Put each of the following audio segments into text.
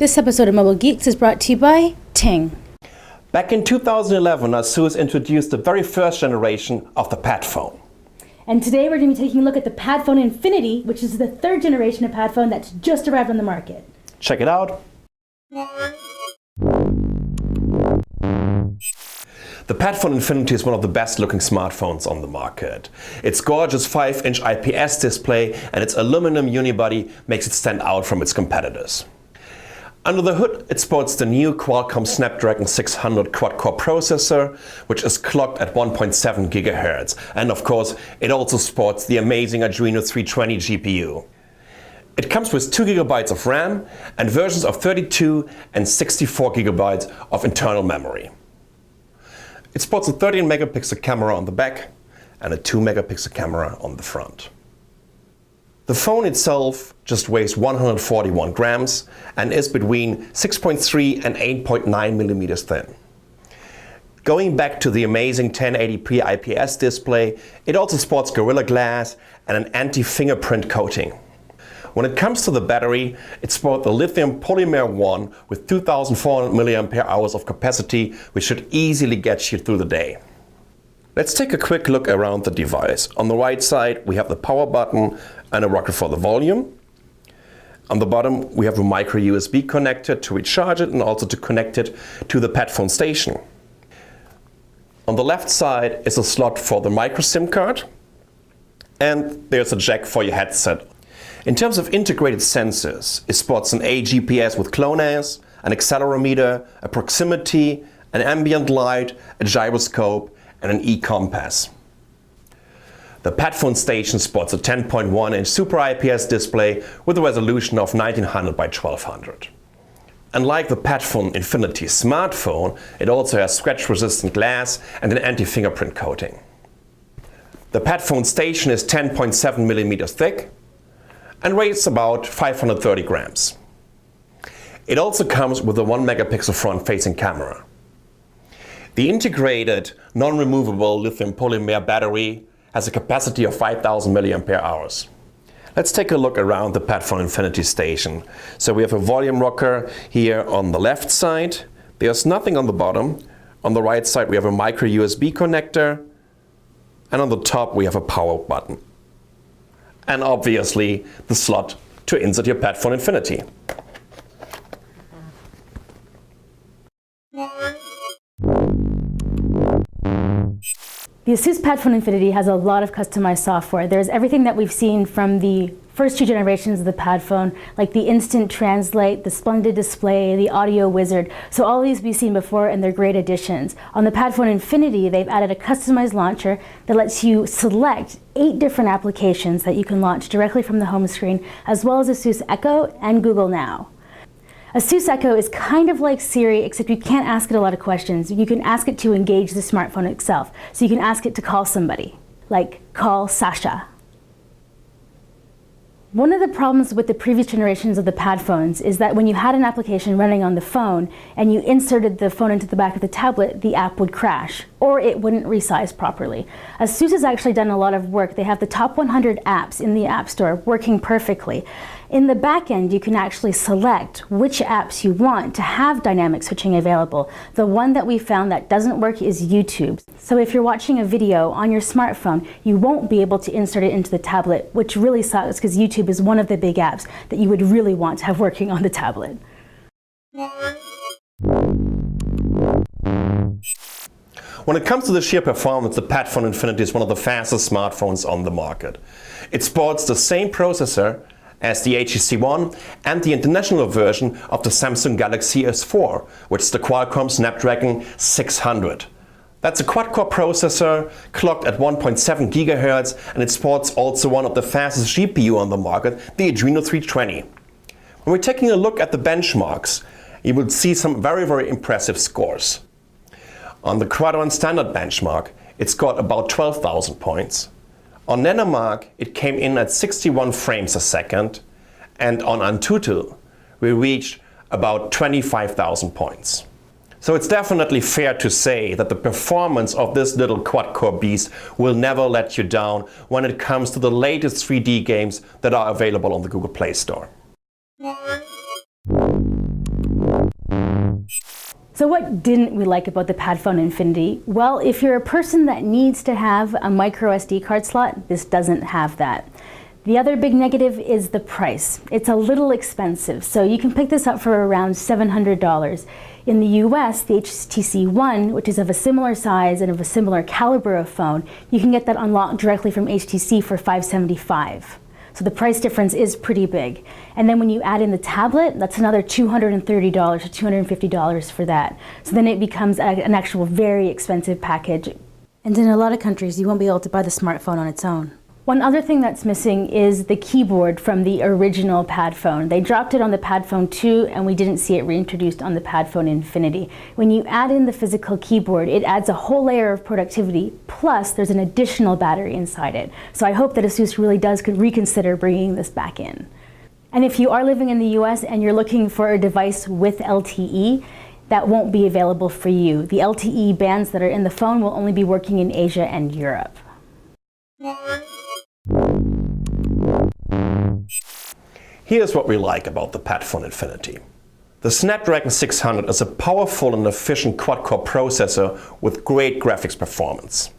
This episode of Mobile Geeks is brought to you by Ting. Back in 2011, ASUS introduced the very first generation of the Padfone. And today we're going to be taking a look at the Padfone Infinity, which is the third generation of Padfone that's just arrived on the market. Check it out. The Padfone Infinity is one of the best looking smartphones on the market. Its gorgeous 5-inch IPS display and its aluminum unibody makes it stand out from its competitors. Under the hood, it sports the new Qualcomm Snapdragon 600 quad-core processor, which is clocked at 1.7 GHz. And of course, it also sports the amazing Adreno 320 GPU. It comes with 2 GB of RAM and versions of 32 and 64 GB of internal memory. It sports a 13 megapixel camera on the back and a 2 megapixel camera on the front. The phone itself just weighs 141 grams and is between 6.3 and 8.9 millimeters thin. Going back to the amazing 1080p IPS display, it also sports Gorilla Glass and an anti-fingerprint coating. When it comes to the battery, it sports the lithium polymer 1 with 2400 mAh of capacity, which should easily get you through the day. Let's take a quick look around the device. On the right side, we have the power button and a rocker for the volume. On the bottom, we have a micro USB connector to recharge it and also to connect it to the Padfone station. On the left side is a slot for the micro SIM card, and there's a jack for your headset. In terms of integrated sensors, it sports an AGPS with GLONASS, an accelerometer, a proximity, an ambient light, a gyroscope, and an e-compass. The Padfone station sports a 10.1-inch Super IPS display with a resolution of 1900 by 1200. Unlike the Padfone Infinity smartphone, it also has scratch-resistant glass and an anti-fingerprint coating. The Padfone station is 10.7 millimeters thick and weighs about 530 grams. It also comes with a 1 megapixel front-facing camera. The integrated, non-removable lithium polymer battery has a capacity of 5000 mAh. Let's take a look around the Padfone Infinity station. So we have a volume rocker here on the left side. There's nothing on the bottom. On the right side we have a micro USB connector. And on the top we have a power button. And obviously the slot to insert your Padfone Infinity. The ASUS Padfone Infinity has a lot of customized software. There's everything that we've seen from the first two generations of the Padfone, like the Instant Translate, the Splendid Display, the Audio Wizard. So all these we've seen before and they're great additions. On the Padfone Infinity, they've added a customized launcher that lets you select 8 different applications that you can launch directly from the home screen, as well as ASUS Echo and Google Now. ASUS Echo is kind of like Siri, except you can't ask it a lot of questions. You can ask it to engage the smartphone itself. So you can ask it to call somebody, like call Sasha. One of the problems with the previous generations of the Padphones is that when you had an application running on the phone and you inserted the phone into the back of the tablet, the app would crash or it wouldn't resize properly. ASUS has actually done a lot of work. They have the top 100 apps in the App Store working perfectly. In the back end, you can actually select which apps you want to have dynamic switching available. The one that we found that doesn't work is YouTube. So if you're watching a video on your smartphone, you won't be able to insert it into the tablet, which really sucks because YouTube is one of the big apps that you would really want to have working on the tablet. When it comes to the sheer performance, the Padfone Infinity is one of the fastest smartphones on the market. It sports the same processor as the HTC One and the international version of the Samsung Galaxy S4, which is the Qualcomm Snapdragon 600. That's a quad-core processor clocked at 1.7 GHz, and it sports also one of the fastest GPU on the market, the Adreno 320. When we're taking a look at the benchmarks, you will see some very impressive scores. On the Quad-1 Standard benchmark, it scored about 12,000 points. On Nanomark, it came in at 61 frames a second, and on Antutu, we reached about 25,000 points. So it's definitely fair to say that the performance of this little quad-core beast will never let you down when it comes to the latest 3D games that are available on the Google Play Store. So what didn't we like about the Padfone Infinity? Well, if you're a person that needs to have a micro SD card slot, this doesn't have that. The other big negative is the price. It's a little expensive, so you can pick this up for around $700. In the US, the HTC One, which is of a similar size and of a similar caliber of phone, you can get that unlocked directly from HTC for $575. So the price difference is pretty big. And then when you add in the tablet, that's another $230 to $250 for that. So then it becomes an actual very expensive package. And in a lot of countries, you won't be able to buy the smartphone on its own. One other thing that's missing is the keyboard from the original Padfone. They dropped it on the Padfone 2 and we didn't see it reintroduced on the Padfone Infinity. When you add in the physical keyboard, it adds a whole layer of productivity, plus there's an additional battery inside it. So I hope that ASUS really does reconsider bringing this back in. And if you are living in the US and you're looking for a device with LTE, that won't be available for you. The LTE bands that are in the phone will only be working in Asia and Europe. Here's what we like about the Padfone Infinity. The Snapdragon 600 is a powerful and efficient quad-core processor with great graphics performance.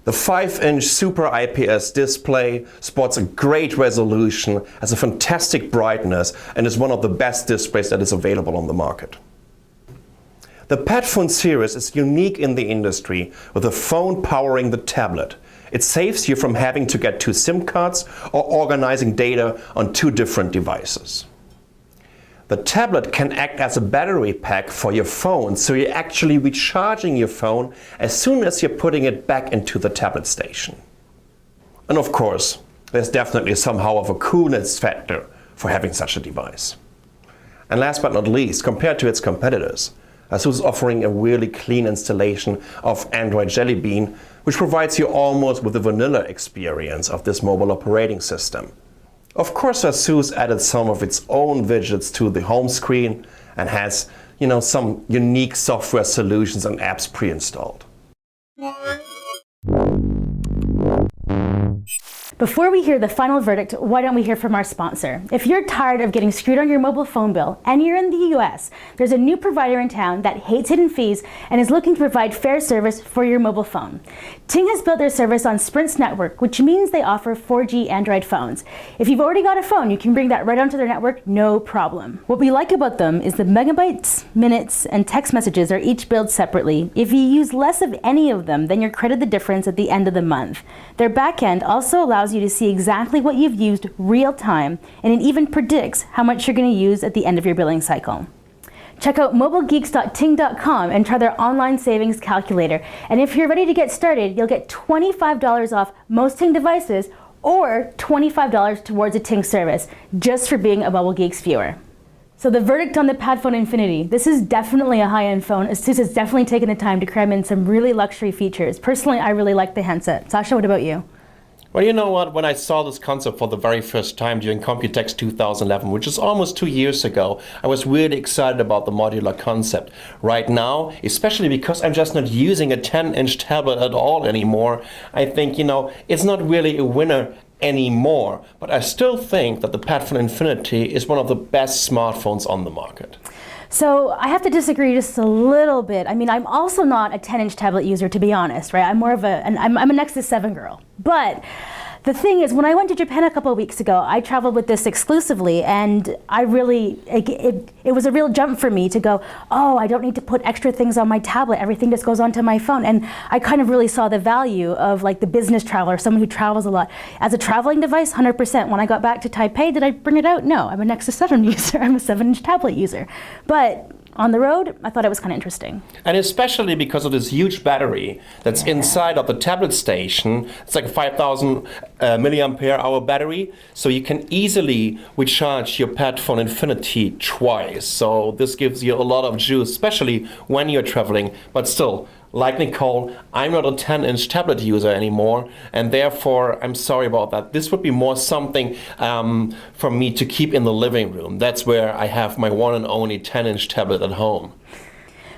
The 5-inch Super IPS display sports a great resolution, has a fantastic brightness, and is one of the best displays that is available on the market. The Padfone series is unique in the industry, with a phone powering the tablet. It saves you from having to get two SIM cards or organizing data on two different devices. The tablet can act as a battery pack for your phone, so you're actually recharging your phone as soon as you're putting it back into the tablet station. And of course, there's definitely somehow of a coolness factor for having such a device. And last but not least, compared to its competitors, ASUS is offering a really clean installation of Android Jelly Bean, which provides you almost with a vanilla experience of this mobile operating system. Of course, ASUS added some of its own widgets to the home screen and has, some unique software solutions and apps pre-installed. Before we hear the final verdict, why don't we hear from our sponsor? If you're tired of getting screwed on your mobile phone bill and you're in the US, there's a new provider in town that hates hidden fees and is looking to provide fair service for your mobile phone. Ting has built their service on Sprint's network, which means they offer 4G Android phones. If you've already got a phone, you can bring that right onto their network, no problem. What we like about them is the megabytes, minutes, and text messages are each billed separately. If you use less of any of them, then you're credited the difference at the end of the month. Their backend also allows you to see exactly what you've used real time, and it even predicts how much you're going to use at the end of your billing cycle. Check out mobilegeeks.ting.com and try their online savings calculator. And if you're ready to get started, you'll get $25 off most Ting devices or $25 towards a Ting service just for being a Mobile Geeks viewer. So the verdict on the Padfone Infinity. This is definitely a high-end phone. ASUS has definitely taken the time to cram in some really luxury features. Personally, I really like the handset. Sasha, what about you? Well, you know what? When I saw this concept for the very first time during Computex 2011, which is almost 2 years ago, I was really excited about the modular concept. Right now, especially because I'm just not using a 10-inch tablet at all anymore, I think, it's not really a winner anymore. But I still think that the Padfone Infinity is one of the best smartphones on the market. So I have to disagree just a little bit. I mean, I'm also not a 10-inch tablet user, to be honest, right? I'm more of I'm a Nexus 7 girl. But the thing is, when I went to Japan a couple of weeks ago, I traveled with this exclusively, and I really, it was a real jump for me to go, oh, I don't need to put extra things on my tablet. Everything just goes onto my phone. And I kind of really saw the value of like the business traveler, someone who travels a lot. As a traveling device, 100%. When I got back to Taipei, did I bring it out? No, I'm a Nexus 7 user. I'm a 7-inch tablet user. But on the road, I thought it was kind of interesting. And especially because of this huge battery that's inside of the tablet station. It's like a 5,000 milliampere hour battery. So you can easily recharge your Padfone Infinity twice. So this gives you a lot of juice, especially when you're traveling. But still, like Nicole, I'm not a 10-inch tablet user anymore, and therefore I'm sorry about that. This would be more something for me to keep in the living room. That's where I have my one and only 10-inch tablet at home.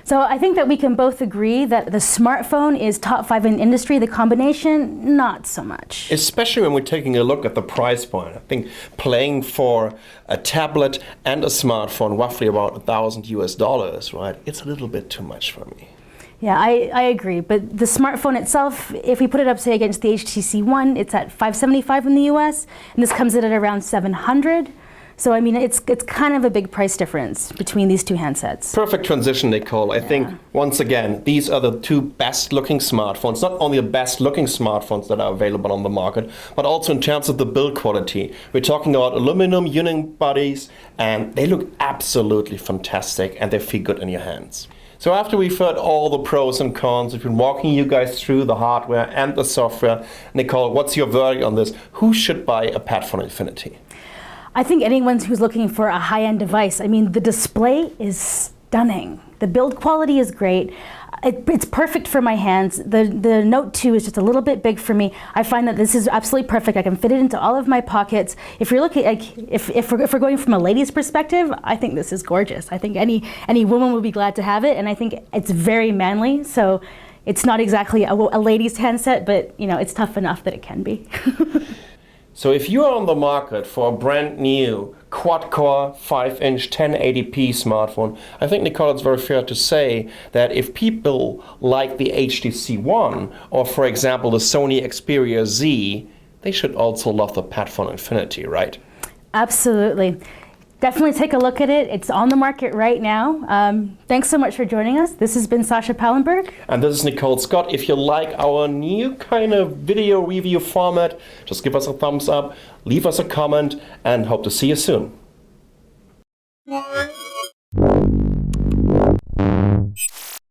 So I think that we can both agree that the smartphone is top 5 in industry. The combination, not so much. Especially when we're taking a look at the price point. I think playing for a tablet and a smartphone roughly about $1,000 US, right? It's a little bit too much for me. Yeah, I agree. But the smartphone itself, if we put it up, say, against the HTC One, it's at $575 in the US, and this comes in at around $700. So, I mean, it's kind of a big price difference between these two handsets. Perfect transition, Nicole. I think, once again, these are the two best-looking smartphones. Not only the best-looking smartphones that are available on the market, but also in terms of the build quality. We're talking about aluminum unibodies, and they look absolutely fantastic, and they feel good in your hands. So after we've heard all the pros and cons, we've been walking you guys through the hardware and the software. Nicole, what's your verdict on this? Who should buy a Padfone Infinity? I think anyone who's looking for a high-end device, I mean, the display is stunning. The build quality is great. It's perfect for my hands. The Note 2 is just a little bit big for me. I find that this is absolutely perfect. I can fit it into all of my pockets. If you're looking, like, if we're going from a lady's perspective, I think this is gorgeous. I think any woman would be glad to have it, and I think it's very manly. So it's not exactly a lady's handset, but you know, it's tough enough that it can be. So if you are on the market for a brand new quad-core 5-inch 1080p smartphone, I think, Nicole, it's very fair to say that if people like the HTC One or, for example, the Sony Xperia Z, they should also love the Padfone Infinity, right? Absolutely. Definitely take a look at it. It's on the market right now. Thanks so much for joining us. This has been Sasha Pallenberg. And this is Nicole Scott. If you like our new kind of video review format, just give us a thumbs up, leave us a comment, and hope to see you soon.